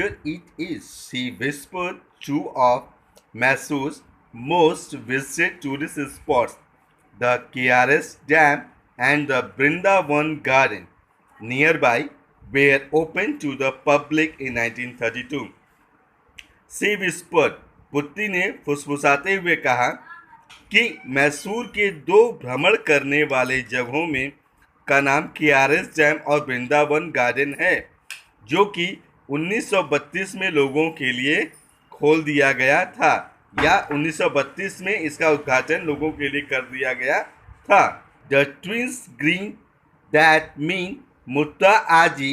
Here it is, she whispered, two of Masu's most visited tourist spots, the KRS Dam and the Brindavan Garden nearby were opened to the public in 1932. She whispered, पुत्री ने फुसफुसाते हुए कहा कि मैसूर के दो भ्रमण करने वाले जगहों में का नाम KRS डैम और वृंदावन गार्डन है, जो कि 1932 में लोगों के लिए खोल दिया गया था, या 1932 में इसका उद्घाटन लोगों के लिए कर दिया गया था. The twins green that mean Mutta Aaji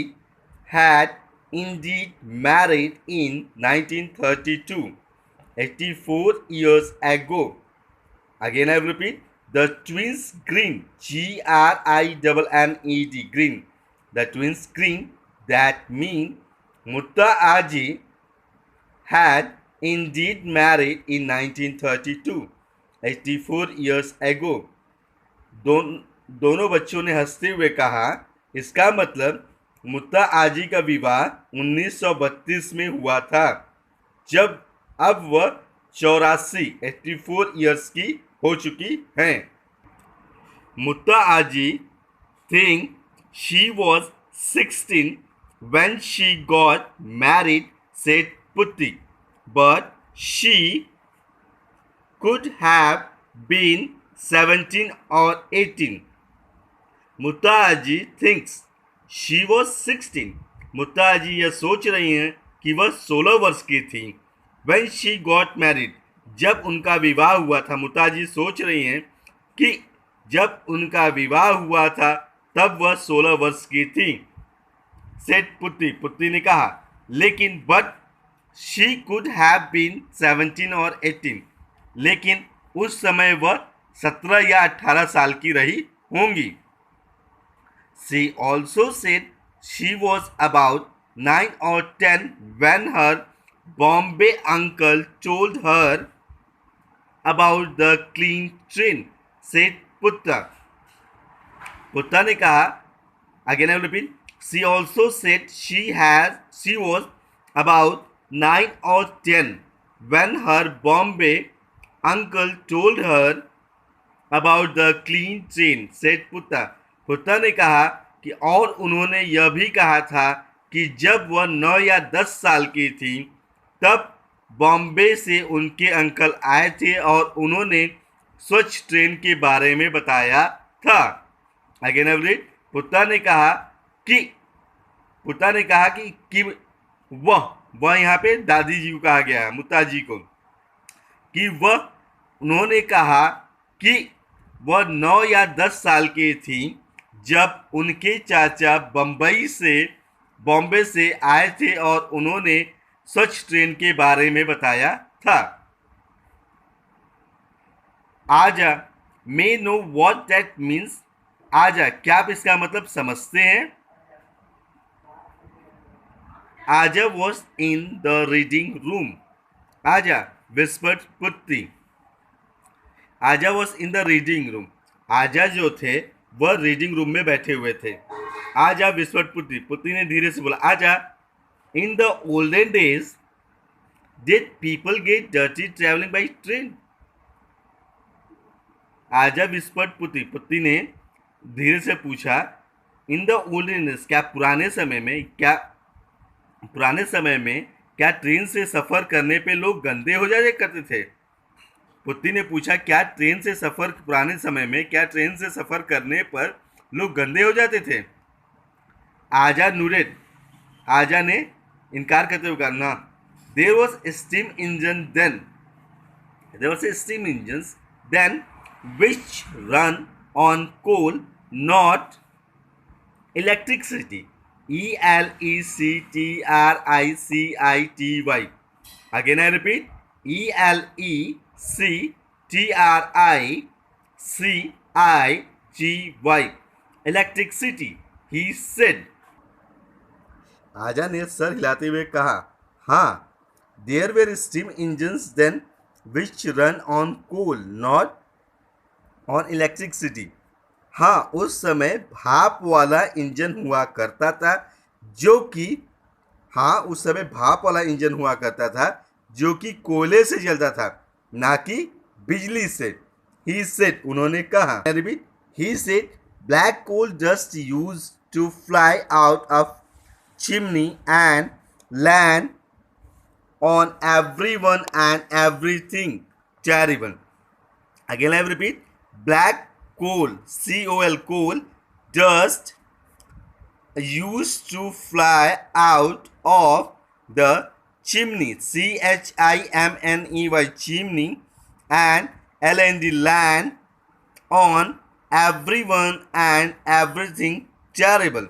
had indeed married in 1932, 84 years ago. Again, I repeat, the twins green, G-R-I-N-N-E-D, green. The twins green, that mean Mutta Aji had indeed married in 1932, 84 years ago. दोनों बच्चों ने हंसते हुए कहा, इसका मतलब मुत्ता आजी का विवाह 1932 में हुआ था, जब अब वह 84 ईयर्स की हो चुकी हैं. मुत्ता आजी think she was 16 when she got married, said Putti, but she could have been 17 or 18. मुत्ता आजी thinks she was 16. मुत्ता आजी यह सोच रही हैं कि वह 16 वर्ष की थी. When she got married, जब उनका विवाह हुआ था. मुत्ता आजी सोच रही हैं कि जब उनका विवाह हुआ था तब वह 16 वर्ष की थी. Said पुत्री, पुत्री ने कहा, लेकिन but she could have been 17 or 18, लेकिन उस समय वह 17 या 18 साल की रही होंगी. She also said she was about 9 or 10 when her Bombay uncle told her about the clean train, said Putta. Putta ने कहा, again I will repeat, she also said she was about 9 or 10 when her Bombay uncle told her about the clean train, said Putta. पुत्ता ने कहा कि और उन्होंने यह भी कहा था कि जब वह 9 या 10 साल की थी तब बॉम्बे से उनके अंकल आए थे और उन्होंने स्वच्छ ट्रेन के बारे में बताया था. अगेन एवरीड, पुत्ता ने कहा कि वह यहाँ पे दादी जी को कहा गया है, मुत्ता जी को, कि उन्होंने कहा कि वह 9 या 10 साल की थी जब उनके चाचा बॉम्बे से आए थे और उन्होंने स्वच्छ ट्रेन के बारे में बताया था. आजा, मे नो व्हाट दैट मीन्स. आजा, क्या आप इसका मतलब समझते हैं? आजा was in the reading room. आजा, विस्पर्ड पुत्री. आजा was in the reading room. आजा जो थे वह रीडिंग रूम में बैठे हुए थे. आजा, विस्पर्ड पुत्री. पुत्री ने धीरे से बोला, आजा, in the olden days did people get dirty travelling by train. आजा, विस्पर्ड पुत्री. पुत्री ने धीरे से पूछा, इन द ओल्डन डेज, क्या पुराने समय में क्या ट्रेन से सफ़र करने पे लोग गंदे हो जाया करते थे? पुत्री ने पूछा, पुराने समय में क्या ट्रेन से सफ़र करने पर लोग गंदे हो जाते थे? आजा नूरेड. आजा ने इनकार करते हुए कहा, ना. There was steam engine then which run on coal, not electricity. ELECTRICITY. Again I repeat, ELECTRICITY. Electricity, he said. आजा ने सर हिलाते हुए कहा, हाँ. There were steam engines then which run on coal, not on electricity. हाँ, उस समय भाप वाला इंजन हुआ करता था जो कि हाँ, उस समय भाप वाला इंजन हुआ करता था जो कि कोयले से चलता था, ना कि बिजली से। ही सेड, उन्होंने कहा, repeat, he said black coal dust use to fly out of chimney and land on everyone and everything terrible. Again I repeat, black coal, COL, coal dust used to fly out of the chimney, CHIMNEY, chimney, and LND, land, on everyone and everything terrible.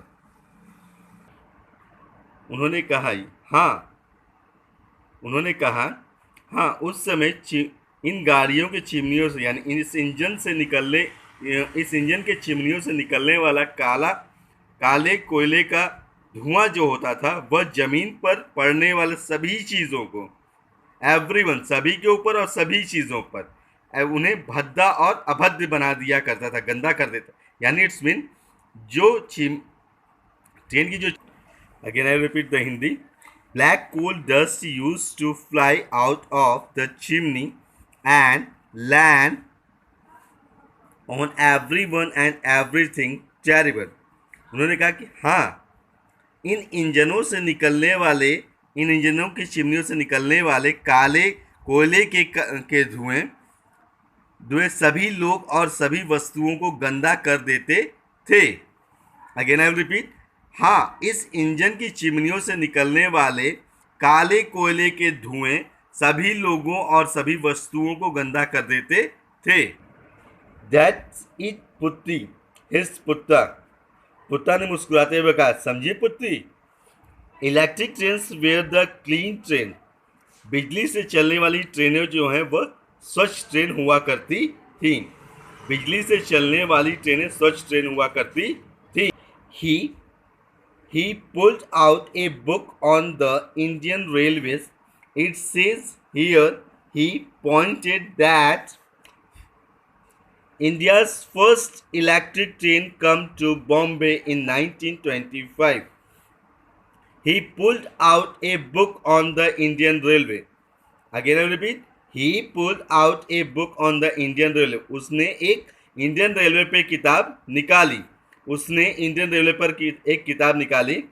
उन्होंने कहा, हाँ, उन्होंने कहा, हाँ, उस समय इन गाड़ियों के चिमनियों से, यानी इस इंजन के चिमनियों से निकलने वाला काले कोयले का धुआं जो होता था वह जमीन पर पड़ने वाले सभी चीज़ों को, एवरीवन, सभी के ऊपर और सभी चीज़ों पर, उन्हें भद्दा और अभद्र बना दिया करता था, गंदा कर देता। यानी इट्स मीन जो ट्रेन की जो, again I repeat the Hindi, black coal dust used to fly out of the chimney and land on everyone and everything terrible. उन्होंने कहा कि हाँ, इन इंजनों की चिमनियों से निकलने वाले काले कोयले के धुएं सभी लोग और सभी वस्तुओं को गंदा कर देते थे। अगेन आई रिपीट, हाँ, इस इंजन की चिमनियों से निकलने वाले काले कोयले के धुएं सभी लोगों और सभी वस्तुओं को गंदा कर देते थे। That's it, पुत्री, हिज पुत्ता। पुत्ता ने मुस्कुराते हुए कहा, समझी पुत्री, electric trains were the clean train, बिजली से चलने वाली ट्रेनें जो हैं वह स्वच्छ ट्रेन हुआ करती थी। बिजली से चलने वाली ट्रेनें स्वच्छ ट्रेन हुआ करती थी। He pulled out a book on the Indian Railways. It says here, he pointed that India's first electric train come to Bombay in 1925. He pulled out a book on the Indian Railway. Again I repeat, he pulled out a book on the Indian Railway. उसने एक Indian railway पे किताब निकाली। उसने Indian railway पर एक किताब निकाली।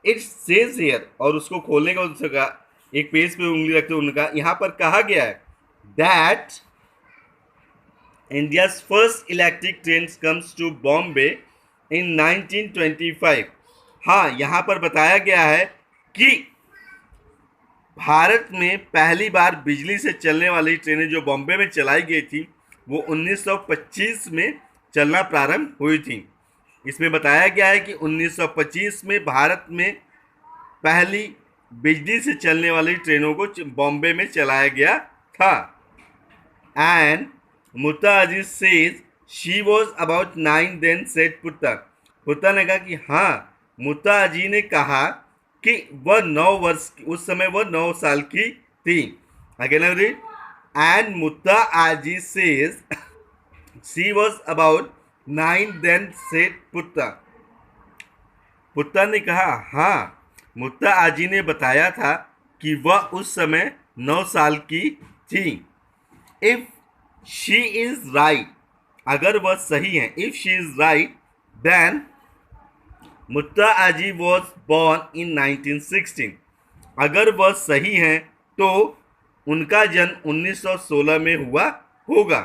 इट सेज हियर, और उसको खोलने का उसने कहा, एक पेज पे उंगली रखते हुए उन्होंने कहा, यहाँ पर कहा गया है that India's first electric train comes to Bombay in 1925। हाँ, यहाँ पर बताया गया है कि भारत में पहली बार बिजली से चलने वाली ट्रेनें जो बॉम्बे में चलाई गई थी वो 1925 में चलना प्रारंभ हुई थी। इसमें बताया गया है कि 1925 में भारत में पहली बिजली से चलने वाली ट्रेनों को बॉम्बे में चलाया गया था। And Muttaji says she was about 9 then, said Putta. Putta ने कहा कि हाँ, मुत्ताजी ने कहा कि वह 9 वर्ष, उस समय वह 9 साल की थी। Again read, and Muttaji says she was about 9 then, said Putta. Putta ने कहा, हाँ, मुत्ताजी ने बताया था कि वह उस समय 9 साल की थी। इफ शी इज राइट, अगर वह सही है, if she is right, then Muttaji was born in 1916। अगर वह सही है तो उनका जन्म 1916 में हुआ होगा।